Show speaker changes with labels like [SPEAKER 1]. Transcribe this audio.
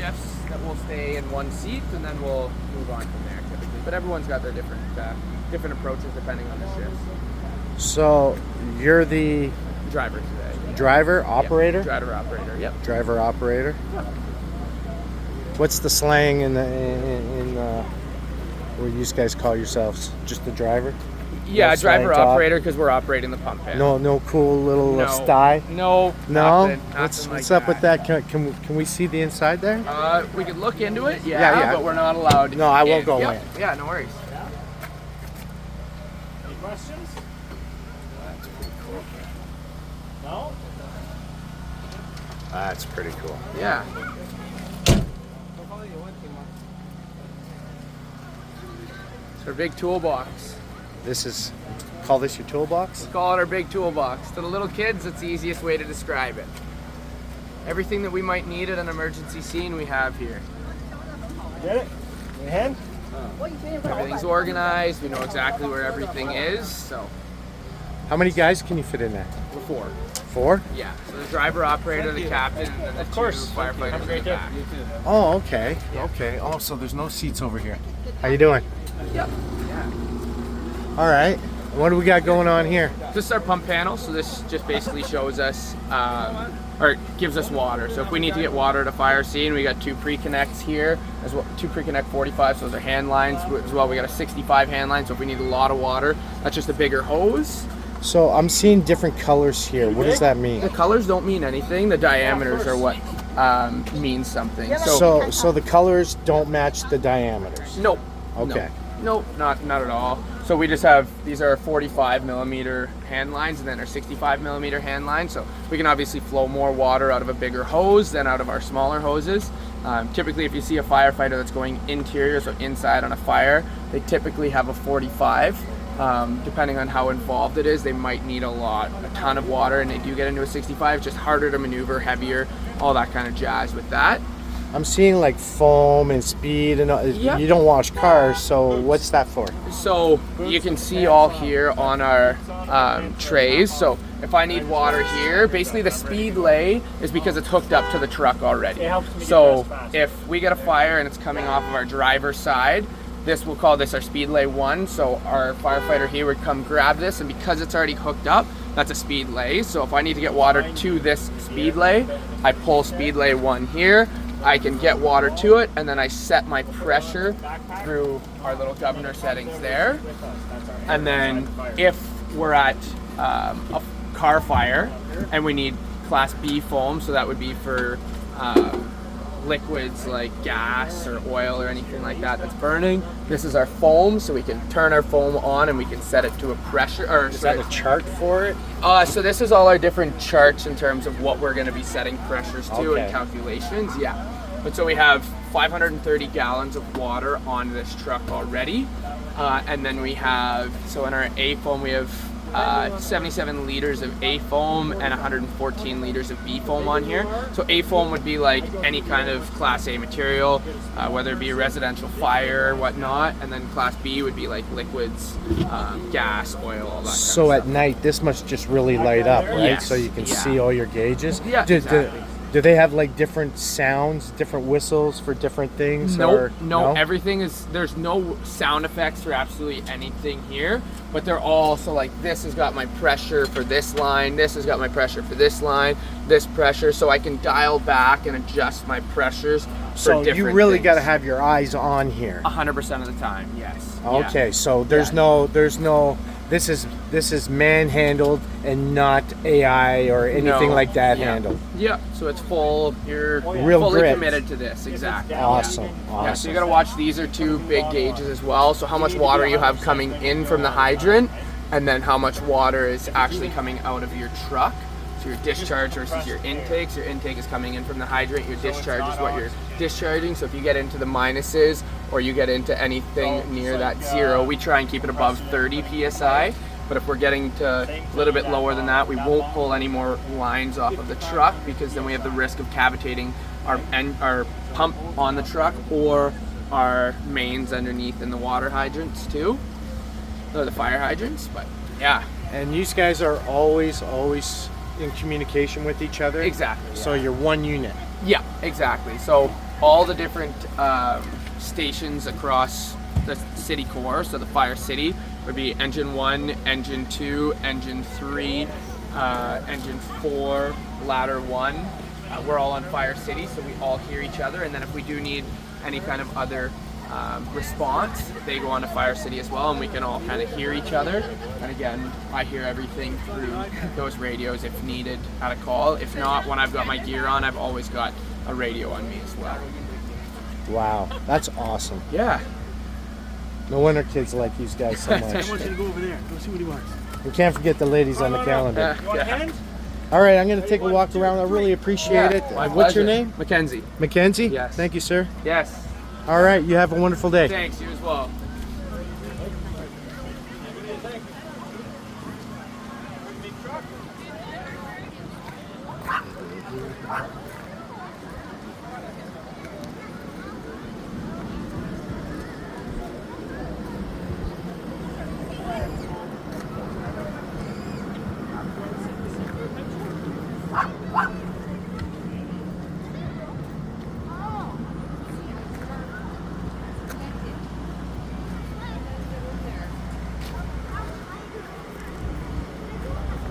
[SPEAKER 1] shifts that will stay in one seat, and then we'll move on from there typically. But everyone's got their different approaches depending on the shifts.
[SPEAKER 2] So you're the
[SPEAKER 1] Driver today.
[SPEAKER 2] driver, operator?
[SPEAKER 1] Yep. Driver, operator, yep.
[SPEAKER 2] Driver, operator.
[SPEAKER 1] Yep.
[SPEAKER 2] What's the slang in what you guys call yourselves? Just the driver?
[SPEAKER 1] Yeah,
[SPEAKER 2] No
[SPEAKER 1] driver,
[SPEAKER 2] slang talk?
[SPEAKER 1] operator, because we're operating the pump panel.
[SPEAKER 2] No cool little
[SPEAKER 1] No.
[SPEAKER 2] sty?
[SPEAKER 1] No.
[SPEAKER 2] No?
[SPEAKER 1] Nothing
[SPEAKER 2] What's
[SPEAKER 1] like
[SPEAKER 2] up with that? Can we see the inside there?
[SPEAKER 1] We could look into it,
[SPEAKER 2] Yeah.
[SPEAKER 1] but we're not allowed.
[SPEAKER 2] No, I won't go
[SPEAKER 1] Yep.
[SPEAKER 2] in.
[SPEAKER 1] Yeah, no worries.
[SPEAKER 3] Any questions? That's pretty cool. No?
[SPEAKER 2] That's pretty cool.
[SPEAKER 1] Yeah. It's our big toolbox.
[SPEAKER 2] Call this your toolbox?
[SPEAKER 1] Call it our big toolbox. To the little kids, it's the easiest way to describe it. Everything that we might need at an emergency scene, we have here.
[SPEAKER 3] Get it? Your hand?
[SPEAKER 1] Everything's organized. We know exactly where everything is. So
[SPEAKER 2] How many guys can you fit in there?
[SPEAKER 1] we're 4.
[SPEAKER 2] 4?
[SPEAKER 1] Yeah. So the driver, operator, the captain, and then the 2 firefighters in the back.
[SPEAKER 2] Oh, okay. Okay. Oh, so there's no seats over here. How you doing?
[SPEAKER 1] Yep. Yeah.
[SPEAKER 2] All right. What do we got going on here?
[SPEAKER 1] This is our pump panel, so this just basically shows us, or gives us water. So if we need to get water at a fire scene, we got 2 pre-connects here, as well, 2 pre-connect 45, so those are hand lines as well. We got a 65 hand line, so if we need a lot of water, that's just a bigger hose.
[SPEAKER 2] So I'm seeing different colors here. What does that mean?
[SPEAKER 1] The colors don't mean anything. The diameters are what means something.
[SPEAKER 2] So the colors don't match the diameters.
[SPEAKER 1] Nope.
[SPEAKER 2] Okay.
[SPEAKER 1] Nope, not at all. So we just have, these are 45 millimeter hand lines and then our 65 millimeter hand lines. So we can obviously flow more water out of a bigger hose than out of our smaller hoses. Typically, if you see a firefighter that's going interior, so inside on a fire, they typically have a 45. Depending on how involved it is, they might need a ton of water, and they do get into a 65, just harder to maneuver, heavier, all that kind of jazz with that.
[SPEAKER 2] I'm seeing like foam and speed and
[SPEAKER 1] Yep.
[SPEAKER 2] You don't wash cars, so what's that for?
[SPEAKER 1] So you can see all here on our trays. So if I need water here, basically the speed lay is because it's hooked up to the truck already. So if we get a fire and it's coming off of our driver's side, we'll call this our speed lay 1. So our firefighter here would come grab this, and because it's already hooked up, that's a speed lay. So if I need to get water to this speed lay, I pull speed lay 1 here. I can get water to it, and then I set my pressure through our little governor settings there. And then if we're at a car fire and we need class B foam, so that would be for liquids like gas or oil or anything like that that's burning. This is our foam, so we can turn our foam on and we can set it to a pressure.
[SPEAKER 3] Is that a chart for it?
[SPEAKER 1] So this is all our different charts in terms of what we're going to be setting pressures to and calculations. Yeah. But so we have 530 gallons of water on this truck already. And then we have, so in our A foam, we have 77 liters of A foam and 114 liters of B foam on here. So A foam would be like any kind of class A material, whether it be a residential fire or whatnot. And then class B would be like liquids, gas, oil, all that
[SPEAKER 2] So
[SPEAKER 1] kind
[SPEAKER 2] at
[SPEAKER 1] of stuff.
[SPEAKER 2] night, this must just really light up, right?
[SPEAKER 1] Yes.
[SPEAKER 2] So you can
[SPEAKER 1] Yeah.
[SPEAKER 2] see all your gauges.
[SPEAKER 1] Yeah, exactly.
[SPEAKER 2] Do they have like different sounds, different whistles for different things?
[SPEAKER 1] Nope,
[SPEAKER 2] or,
[SPEAKER 1] no, everything is, there's no sound effects for absolutely anything here, but they're all, so like this has got my pressure for this line, this has got my pressure for this line, this pressure, so I can dial back and adjust my pressures for different
[SPEAKER 2] you really
[SPEAKER 1] things.
[SPEAKER 2] got to have your eyes on here.
[SPEAKER 1] 100% of the time, yes.
[SPEAKER 2] Okay,
[SPEAKER 1] Yeah.
[SPEAKER 2] so there's no, this is man-handled and not AI or anything
[SPEAKER 1] No.
[SPEAKER 2] like that
[SPEAKER 1] Yeah.
[SPEAKER 2] handled.
[SPEAKER 1] Yeah, so it's full, you're
[SPEAKER 2] Real
[SPEAKER 1] fully
[SPEAKER 2] grit.
[SPEAKER 1] committed to this, exactly.
[SPEAKER 2] Awesome,
[SPEAKER 1] Yeah,
[SPEAKER 2] awesome.
[SPEAKER 1] so you gotta watch, these are 2 big gauges as well. So how much water you have coming in from the hydrant, and then how much water is actually coming out of your truck. So your discharge versus your intake. So your intake is coming in from the hydrant, your discharge is what you're discharging. So if you get into the minuses or you get into anything near that 0, we try and keep it above 30 PSI. But if we're getting to a little bit lower than that, we won't pull any more lines off of the truck, because then we have the risk of cavitating our pump on the truck or our mains underneath in the water hydrants too, or the fire hydrants. But yeah.
[SPEAKER 2] And these guys are always in communication with each other?
[SPEAKER 1] Exactly.
[SPEAKER 2] So you're one unit?
[SPEAKER 1] Yeah, exactly. So all the different stations across the city core. So the Fire City would be engine 1, engine 2, engine 3, engine 4, ladder 1. We're all on Fire City, so we all hear each other. And then if we do need any kind of other response, they go on to Fire City as well, and we can all kind of hear each other. And again, I hear everything through those radios if needed at a call. If not, when I've got my gear on, I've always got a radio on me as well.
[SPEAKER 2] Wow, that's awesome.
[SPEAKER 1] Yeah.
[SPEAKER 2] No wonder kids like these guys so
[SPEAKER 3] I
[SPEAKER 2] much.
[SPEAKER 3] want you to go over there. Go see what he wants.
[SPEAKER 2] We can't forget the ladies on the calendar.
[SPEAKER 3] You want a hand?
[SPEAKER 2] All right, I'm going to take a walk around. I really appreciate it.
[SPEAKER 1] My
[SPEAKER 2] What's your
[SPEAKER 1] pleasure.
[SPEAKER 2] name?
[SPEAKER 1] Mackenzie.
[SPEAKER 2] Mackenzie?
[SPEAKER 1] Yes.
[SPEAKER 2] Thank you, sir.
[SPEAKER 1] Yes.
[SPEAKER 2] All right, you have a wonderful day.
[SPEAKER 1] Thanks, you as well.